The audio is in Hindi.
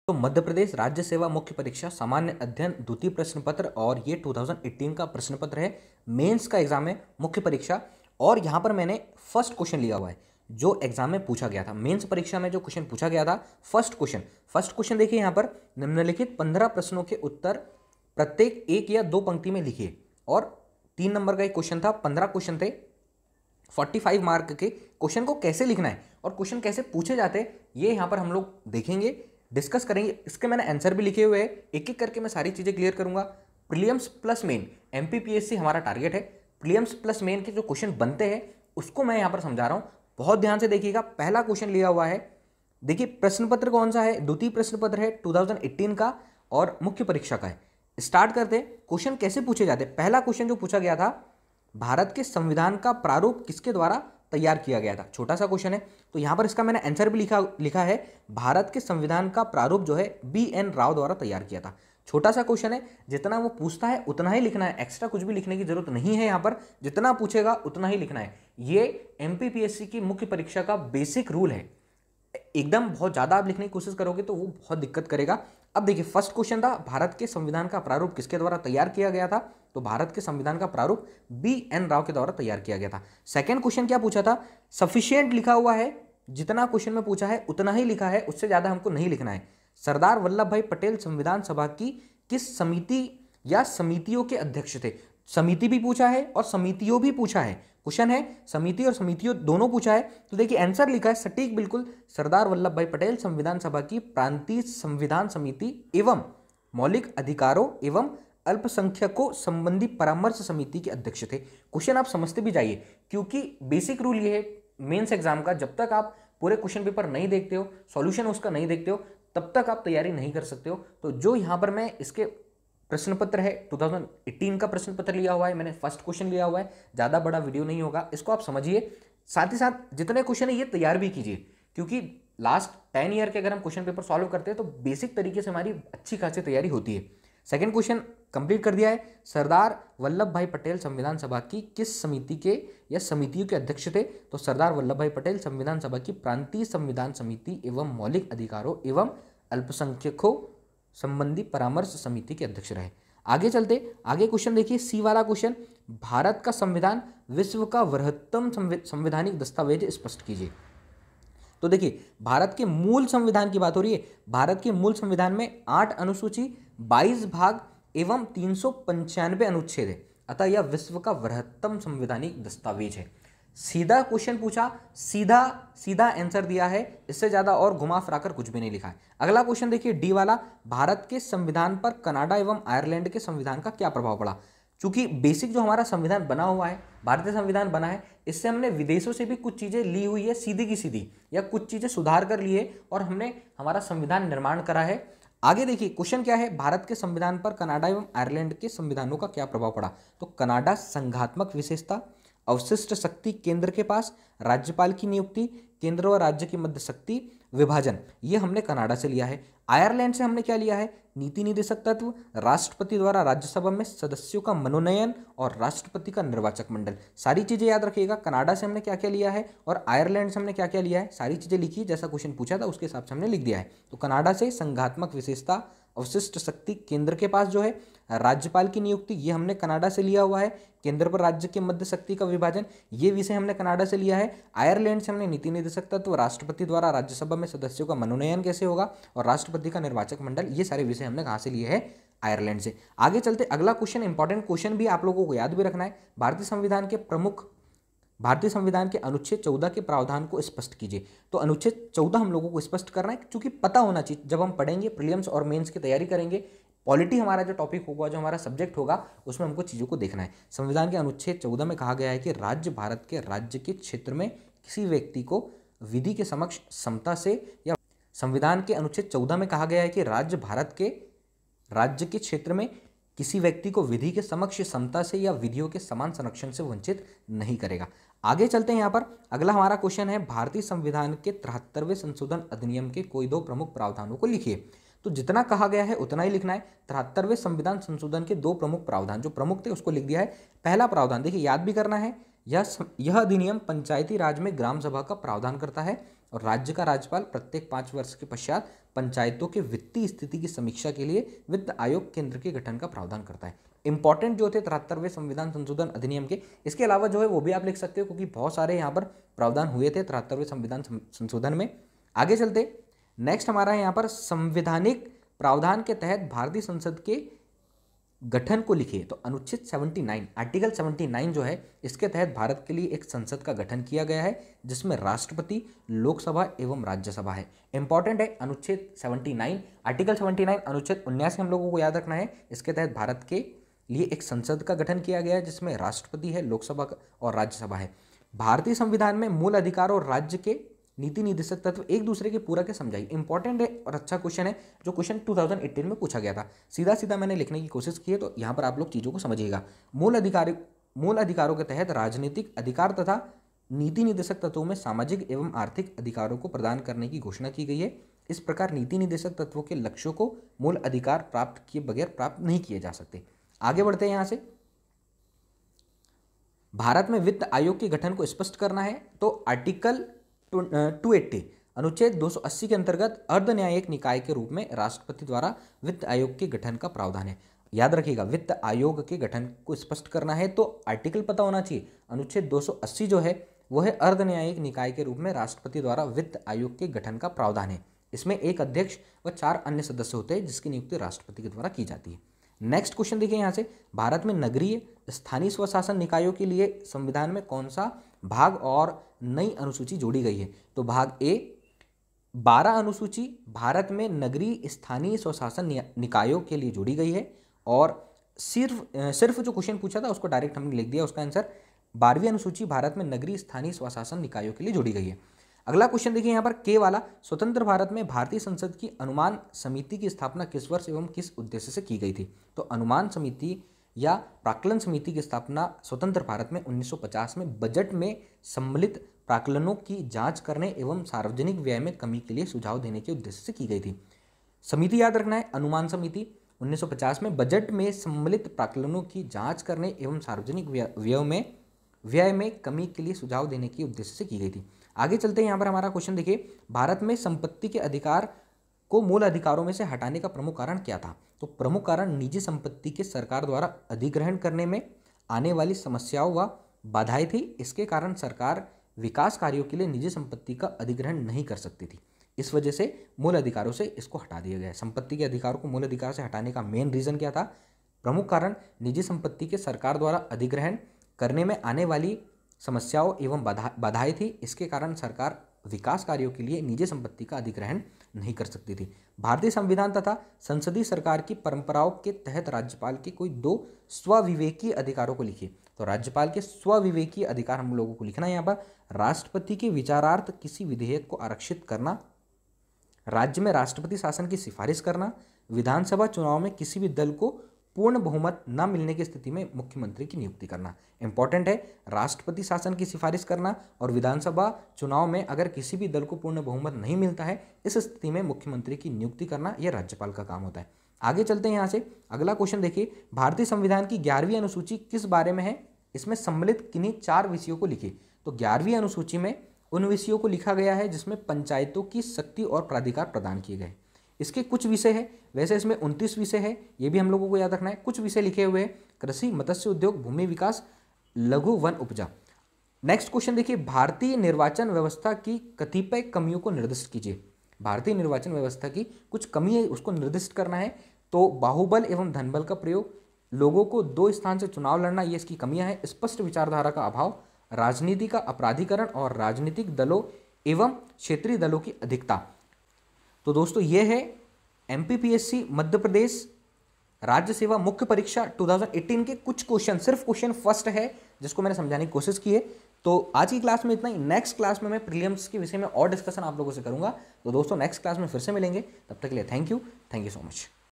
तो मध्य प्रदेश राज्य सेवा मुख्य परीक्षा सामान्य अध्ययन द्वितीय प्रश्न पत्र और ये 2018 का प्रश्न पत्र है। मेंस का एग्जाम है, मुख्य परीक्षा। और यहाँ पर मैंने फर्स्ट क्वेश्चन लिया हुआ है जो एग्जाम में पूछा गया था। मेंस परीक्षा में जो क्वेश्चन पूछा गया था, फर्स्ट क्वेश्चन देखिए यहाँ पर, निम्नलिखित 15 प्रश्नों के उत्तर प्रत्येक एक या दो पंक्ति में लिखिए। और 3 नंबर का एक क्वेश्चन था, 15 क्वेश्चन थे, 45 मार्क के क्वेश्चन को कैसे लिखना है और क्वेश्चन कैसे पूछे जाते हैं ये यहाँ पर हम लोग देखेंगे, डिस्कस करेंगे। इसके मैंने आंसर भी लिखे हुए हैं, एक एक करके मैं सारी चीज़ें क्लियर करूंगा। प्रीलिम्स प्लस मेन एमपीपीएससी हमारा टारगेट है। प्रीलिम्स प्लस मेन के जो क्वेश्चन बनते हैं उसको मैं यहाँ पर समझा रहा हूँ, बहुत ध्यान से देखिएगा। पहला क्वेश्चन लिया हुआ है, देखिए प्रश्न पत्र कौन सा है, द्वितीय प्रश्न पत्र है 2018 का और मुख्य परीक्षा का है। स्टार्ट करते, क्वेश्चन कैसे पूछे जाते। पहला क्वेश्चन जो पूछा गया था, भारत के संविधान का प्रारूप किसके द्वारा तैयार किया गया था। छोटा सा क्वेश्चन है, तो यहां पर इसका मैंने आंसर भी लिखा है, भारत के संविधान का प्रारूप जो है BN राव द्वारा तैयार किया था। छोटा सा क्वेश्चन है, जितना वो पूछता है उतना ही लिखना है, एक्स्ट्रा कुछ भी लिखने की जरूरत नहीं है। यहां पर जितना पूछेगा उतना ही लिखना है। ये एमपीपीएससी की मुख्य परीक्षा का बेसिक रूल है। एकदम बहुत ज्यादा आप लिखने की कोशिश करोगे तो वो बहुत दिक्कत करेगा। अब देखिए फर्स्ट क्वेश्चन था, भारत के संविधान का प्रारूप किसके द्वारा तैयार किया गया था, तो भारत के संविधान का प्रारूप BN राव के द्वारा तैयार किया गया था। सेकंड क्वेश्चन क्या पूछा था, सफिशिएंट लिखा हुआ है, जितना क्वेश्चन में पूछा है उतना ही लिखा है, उससे ज्यादा हमको नहीं लिखना है। सरदार वल्लभ भाई पटेल संविधान सभा की किस समिति या समितियों के अध्यक्ष थे। समिति भी पूछा है और समितियों भी पूछा है, क्वेश्चन है समिति और समितियों दोनों पूछा है। तो देखिए आंसर लिखा है सटीक बिल्कुल, सरदार वल्लभ भाई पटेल संविधान सभा की प्रांतीय संविधान समिति एवं मौलिक अधिकारों एवं अल्पसंख्यकों संबंधी परामर्श समिति के अध्यक्ष थे। क्वेश्चन आप समझते भी जाइए, क्योंकि बेसिक रूल ये है मेंस एग्जाम का, जब तक आप पूरे क्वेश्चन पेपर नहीं देखते हो, सॉल्यूशन उसका नहीं देखते हो, तब तक आप तैयारी नहीं कर सकते हो। तो जो यहाँ पर मैं इसके प्रश्न पत्र है 2018 का प्रश्न पत्र लिया हुआ है, मैंने फर्स्ट क्वेश्चन लिया हुआ है, ज़्यादा बड़ा वीडियो नहीं होगा, इसको आप समझिए। साथ ही साथ जितने क्वेश्चन है ये तैयार भी कीजिए, क्योंकि लास्ट 10 ईयर के अगर हम क्वेश्चन पेपर सॉल्व करते हैं तो बेसिक तरीके से हमारी अच्छी खासी तैयारी होती है। सेकंड क्वेश्चन कंप्लीट कर दिया है, सरदार वल्लभ भाई पटेल संविधान सभा की किस समिति के या समितियों के अध्यक्ष थे, तो सरदार वल्लभ भाई पटेल संविधान सभा की प्रांतीय संविधान समिति एवं मौलिक अधिकारों एवं अल्पसंख्यकों संबंधी परामर्श समिति के अध्यक्ष रहे। आगे चलते, आगे क्वेश्चन देखिए, सी वाला क्वेश्चन, भारत का संविधान विश्व का वृहत्तम संवैधानिक दस्तावेज स्पष्ट कीजिए। तो देखिए भारत के मूल संविधान की बात हो रही है। भारत के मूल संविधान में 8 अनुसूची, 22 भाग एवं 395 अनुच्छेद है, अतः यह विश्व का वृहत्तम संवैधानिक दस्तावेज है। सीधा क्वेश्चन पूछा, सीधा सीधा आंसर दिया है, इससे ज्यादा और घुमा फिराकर कुछ भी नहीं लिखा है। अगला क्वेश्चन देखिए डी वाला, भारत के संविधान पर कनाडा एवं आयरलैंड के संविधान का क्या प्रभाव पड़ा। चूंकि बेसिक जो हमारा संविधान बना हुआ है, भारतीय संविधान बना है, इससे हमने विदेशों से भी कुछ चीजें ली हुई है सीधी की सीधी, या कुछ चीजें सुधार कर ली है और हमने हमारा संविधान निर्माण करा है। आगे देखिए क्वेश्चन क्या है, भारत के संविधान पर कनाडा एवं आयरलैंड के संविधानों का क्या प्रभाव पड़ा। तो कनाडा संघात्मक विशेषता, अवशिष्ट शक्ति केंद्र के पास, राज्यपाल की नियुक्ति, केंद्र व राज्य के मध्य शक्ति विभाजन, ये हमने कनाडा से लिया है। आयरलैंड से हमने क्या लिया है, नीति निदेशक तत्व, राष्ट्रपति द्वारा राज्यसभा में सदस्यों का मनोनयन और राष्ट्रपति का निर्वाचक मंडल। सारी चीजें याद रखिएगा, कनाडा से हमने क्या क्या लिया है और आयरलैंड से हमने क्या क्या लिया है, सारी चीजें लिखी, जैसा क्वेश्चन पूछा था उसके हिसाब से हमने लिख दिया है। तो कनाडा से संघात्मक विशेषता, अवशिष्ट शक्ति केंद्र के पास जो है, राज्यपाल की नियुक्ति, ये हमने कनाडा से लिया हुआ है, केंद्र पर राज्य के मध्य शक्ति का विभाजन, ये विषय हमने कनाडा से लिया है। आयरलैंड से हमने नीति निदेशक तत्व, राष्ट्रपति द्वारा राज्यसभा में सदस्यों का मनोनयन कैसे होगा और राष्ट्रपति का निर्वाचक मंडल, ये सारे विषय हमने कहाँ से लिए हैं, आयरलैंड से। आगे चलते, अगला क्वेश्चन इंपॉर्टेंट क्वेश्चन भी आप लोगों को याद भी रखना है, भारतीय संविधान के अनुच्छेद 14 के प्रावधान को स्पष्ट कीजिए। तो अनुच्छेद 14 हम लोगों को स्पष्ट करना है, क्योंकि पता होना चाहिए, जब हम पढ़ेंगे प्रीलिम्स और मेंस की तैयारी करेंगे, पॉलिटी हमारा जो टॉपिक होगा, जो हमारा सब्जेक्ट होगा, उसमें हमको चीज़ों को देखना है। संविधान के अनुच्छेद 14 में कहा गया है कि राज्य भारत के राज्य के क्षेत्र में किसी व्यक्ति को विधि के समक्ष समता से, या संविधान के अनुच्छेद 14 में कहा गया है कि राज्य भारत के राज्य के क्षेत्र में किसी व्यक्ति को विधि के समक्ष समता से या विधियों के समान संरक्षण से वंचित नहीं करेगा। आगे चलते हैं, यहाँ पर अगला हमारा क्वेश्चन है, भारतीय संविधान के 73वें संशोधन अधिनियम के कोई दो प्रमुख प्रावधानों को लिखिए। तो जितना कहा गया है उतना ही लिखना है। 73वें संविधान संशोधन के दो प्रमुख प्रावधान, जो प्रमुख थे उसको लिख दिया है। पहला प्रावधान देखिए याद भी करना है, यह अधिनियम पंचायती राज में ग्राम सभा का प्रावधान करता है और राज्य का राज्यपाल प्रत्येक 5 वर्ष के पश्चात पंचायतों के वित्तीय स्थिति की समीक्षा के लिए वित्त आयोग केंद्र के गठन का प्रावधान करता है। इंपॉर्टेंट जो थे 73वें संविधान संशोधन अधिनियम के, इसके अलावा जो है वो भी आप लिख सकते हो क्योंकि बहुत सारे यहाँ पर प्रावधान हुए थे 73वें संविधान संशोधन में। आगे चलते, नेक्स्ट हमारा यहाँ पर संवैधानिक प्रावधान के तहत भारतीय संसद के गठन को लिखिए। तो अनुच्छेद 79 आर्टिकल 79 जो है इसके तहत भारत के लिए एक संसद का गठन किया गया है जिसमें राष्ट्रपति, लोकसभा एवं राज्यसभा है। इंपॉर्टेंट है अनुच्छेद 79, आर्टिकल 79 अनुच्छेद 79 हम लोगों को याद रखना है। इसके तहत भारत के लिए एक संसद का गठन किया गया है जिसमें राष्ट्रपति है, लोकसभा और राज्यसभा है। भारतीय संविधान में मूल अधिकार और राज्य के नीति निर्देशक तत्व एक दूसरे के पूरक है समझाइए। इंपॉर्टेंट है और अच्छा क्वेश्चन है जो क्वेश्चन 2018 में पूछा गया था। सीधा सीधा मैंने लिखने की कोशिश की है तो यहाँ पर आप लोग चीज़ों को समझिएगा। मूल अधिकारों के तहत राजनीतिक अधिकार तथा नीति निर्देशक तत्वों में सामाजिक एवं आर्थिक अधिकारों को प्रदान करने की घोषणा की गई है। इस प्रकार नीति निर्देशक तत्वों के लक्ष्यों को मूल अधिकार प्राप्त किए बगैर प्राप्त नहीं किए जा सकते। आगे बढ़ते हैं यहाँ से, भारत में वित्त आयोग के गठन को स्पष्ट करना है। तो आर्टिकल 280 अनुच्छेद 280 के अंतर्गत अर्ध न्यायिक निकाय के रूप में राष्ट्रपति द्वारा वित्त आयोग के गठन का प्रावधान है। याद रखिएगा वित्त आयोग के गठन को स्पष्ट करना है तो आर्टिकल पता होना चाहिए। अनुच्छेद 280 जो है वो है अर्ध न्यायिक निकाय के रूप में राष्ट्रपति द्वारा वित्त आयोग के गठन का प्रावधान है। इसमें एक अध्यक्ष व 4 अन्य सदस्य होते हैं जिसकी नियुक्ति राष्ट्रपति के द्वारा की जाती है। नेक्स्ट क्वेश्चन देखिए यहाँ से, भारत में नगरीय स्थानीय स्वशासन निकायों के लिए संविधान में कौन सा भाग और नई अनुसूची जोड़ी गई है। तो भाग ए 12 अनुसूची भारत में नगरीय स्थानीय स्वशासन निकायों के लिए जोड़ी गई है और सिर्फ जो क्वेश्चन पूछा था उसको डायरेक्ट हमने लिख दिया, उसका आंसर 12वीं अनुसूची भारत में नगरीय स्थानीय स्वशासन निकायों के लिए जोड़ी गई है। अगला क्वेश्चन देखिए यहाँ पर के वाला, स्वतंत्र भारत में भारतीय संसद की अनुमान समिति की स्थापना किस वर्ष एवं किस उद्देश्य से की गई थी। तो अनुमान समिति या प्राक्कलन समिति की स्थापना स्वतंत्र भारत में 1950 में बजट में सम्मिलित प्राक्कलनों की जांच करने एवं सार्वजनिक व्यय में कमी के लिए सुझाव देने के उद्देश्य से की गई थी। समिति याद रखना है, अनुमान समिति 1950 में बजट में सम्मिलित प्राक्कलनों की जांच करने एवं सार्वजनिक व्यय में कमी के लिए सुझाव देने के उद्देश्य से की गई थी। आगे चलते हैं, यहाँ पर हमारा क्वेश्चन देखिए, भारत में संपत्ति के अधिकार को मूल अधिकारों में से हटाने का प्रमुख कारण क्या था। तो प्रमुख कारण निजी संपत्ति के सरकार द्वारा अधिग्रहण करने में आने वाली समस्याओं व बाधाएं थी। इसके कारण सरकार विकास कार्यों के लिए निजी संपत्ति का अधिग्रहण नहीं कर सकती थी। इस वजह से मूल अधिकारों से इसको हटा दिया गया है। संपत्ति के अधिकारों को मूल अधिकार से हटाने का मेन रीजन क्या था, प्रमुख कारण निजी संपत्ति के सरकार द्वारा अधिग्रहण करने में आने वाली समस्याओं एवं बाधाएं थी। इसके कारण सरकार विकास कार्यों के लिए निजी संपत्ति का अधिग्रहण नहीं कर सकती थी। भारतीय संविधान तथा संसदीय सरकार की परंपराओं के तहत राज्यपाल के कोई 2 स्वविवेकीय अधिकारों को लिखिए। तो राज्यपाल के स्वविवेकीय अधिकार हम लोगों को लिखना है यहाँ पर, राष्ट्रपति के विचारार्थ किसी विधेयक को आरक्षित करना, राज्य में राष्ट्रपति शासन की सिफारिश करना, विधानसभा चुनाव में किसी भी दल को पूर्ण बहुमत न मिलने की स्थिति में मुख्यमंत्री की नियुक्ति करना। इंपॉर्टेंट है, राष्ट्रपति शासन की सिफारिश करना और विधानसभा चुनाव में अगर किसी भी दल को पूर्ण बहुमत नहीं मिलता है इस स्थिति में मुख्यमंत्री की नियुक्ति करना यह राज्यपाल का काम होता है। आगे चलते हैं यहाँ से, अगला क्वेश्चन देखिए, भारतीय संविधान की 11वीं अनुसूची किस बारे में है, इसमें सम्मिलित किन्हीं 4 विषयों को लिखिए। तो 11वीं अनुसूची में उन विषयों को लिखा गया है जिसमें पंचायतों की शक्ति और प्राधिकार प्रदान किए गए। इसके कुछ विषय है, वैसे इसमें 29 विषय है, ये भी हम लोगों को याद रखना है। कुछ विषय लिखे हुए हैं, कृषि, मत्स्य उद्योग, भूमि विकास, लघु वन उपजा। नेक्स्ट क्वेश्चन देखिए, भारतीय निर्वाचन व्यवस्था की कतिपय कमियों को निर्दिष्ट कीजिए। भारतीय निर्वाचन व्यवस्था की कुछ कमी है उसको निर्दिष्ट करना है। तो बाहुबल एवं धनबल का प्रयोग, लोगों को 2 स्थान से चुनाव लड़ना, ये इसकी कमियां हैं। स्पष्ट विचारधारा का अभाव, राजनीति का अपराधीकरण और राजनीतिक दलों एवं क्षेत्रीय दलों की अधिकता। तो दोस्तों ये है एमपीपीएससी मध्य प्रदेश राज्य सेवा मुख्य परीक्षा 2018 के कुछ क्वेश्चन, सिर्फ क्वेश्चन फर्स्ट है जिसको मैंने समझाने की कोशिश की है। तो आज की क्लास में इतना ही। नेक्स्ट क्लास में मैं प्रीलिम्स के विषय में और डिस्कशन आप लोगों से करूंगा। तो दोस्तों नेक्स्ट क्लास में फिर से मिलेंगे, तब तक के लिए थैंक यू सो मच।